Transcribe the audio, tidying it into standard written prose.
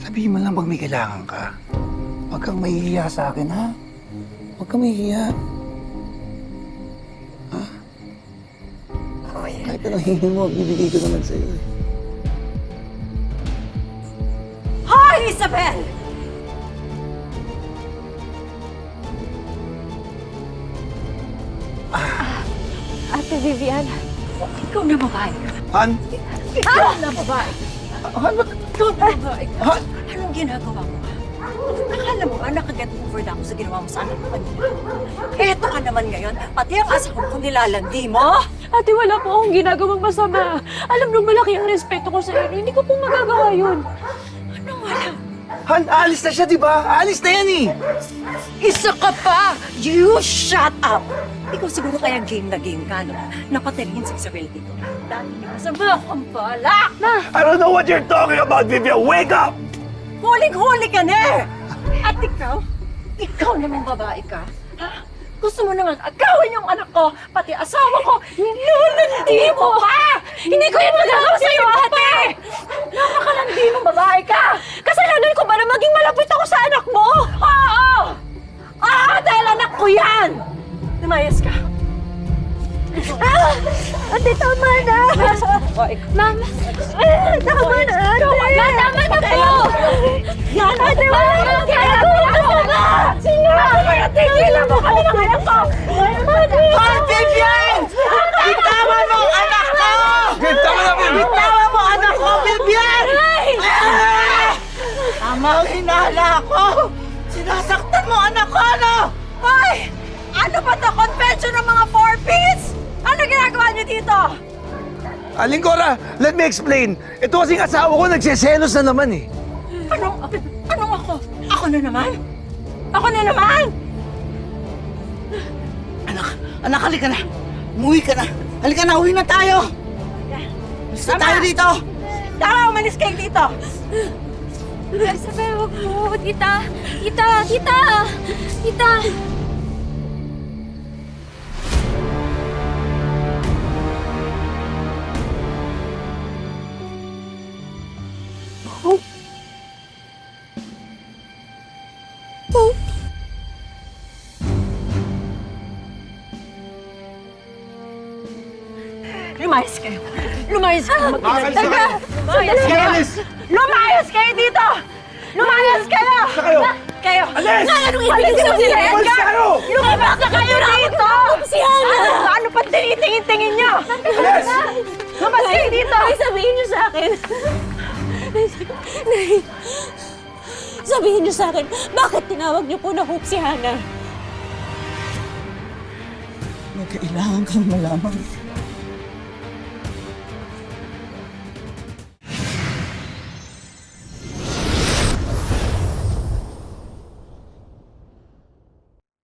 Sabihin mo lang pag may kailangan ka. Huwag kang mahihiya sa akin, ha? Huwag kang mahihiya. Ha? Kahit anong hingin mo, bibigay ko naman sa'yo eh. Hoy, Isabel! Ate Vivian. Ikaw na babae ka. Han? Ikaw na babae ka. Han, ba't? Ikaw na babae ka. Han? Anong ginagawa mo? Akala mo ba nakaget over na ako sa ginawa mo sa anak ko kanina? Eto ka naman ngayon, pati ang asawa ko nilalandi mo. Ate, wala po akong ginagawang masama. Alam nung malaki ang respeto ko sa inyo. Hindi ko po magagawa yun. Anong wala? Han, alis na siya, di ba? Alis na yan eh! Isa ka pa! You shut up! Ikaw siguro kaya game na game ka, no? Napatalihin si Isabel dito. Dahil hindi masama ang balak! I don't know what you're talking about, Vivian! Wake up! Huling-huli ka na eh! At ikaw naman babae ka, ha? Gusto mo naman agawin yung anak ko, pati asawa ko, nilalandi mo pa! Hindi ko yan magagawa sa'yo, ate! Napakalandi mong babae ka! Kasalanan ko ba na maging malapit ako sa anak mo? Oo! Oo, dahil anak ko yan! Lumayas ka. Ate, tama na! Ma'am! Tama na, ate! Ma, tama na po! Yan! Ate, wala kang ginagawa ko ba? Kaya tigilan mo kami ng anak ko! Hoy, Vivian! Bitawan mo ang anak ko! Tama na, Vivian! Bitawan mo ang anak ko, Vivian! Tama ang hinala ko! Sinasaktan mo ang anak ko, ano? Hoy! Ano ba to? Convention ng mga 4Ps? Ano ginagawa niyo dito? Aling Cora, let me explain. Ito kasing asawa ko, nagsiselos na naman eh. Anong ako? Ako na naman? Ako na naman? Anak, halika na. Umuwi ka na. Halika na, uwi na tayo. Gusto Tama. tayo dito. Tama, umalis kayo dito. Isabel, wag mo. Tita! Tita! Tita! Tita! Lumayas kayo. Lumayas kayo. Makalis na kayo. Lumayas kayo. Alis! Lumayas kayo dito! Lumayas kayo! kayo? Kayo! Alis! Anong ibig sabihin? Umalis kayo! Lumabas na kayo dito! Si Hana! Ano pa tinitingin-tingin niyo? Alis! Lumabas kayo dito! Sabihin niyo sa akin. Nay, sabihin niyo sa akin, bakit tinawag niyo po na Hope si Hana? May kailangan kang malaman.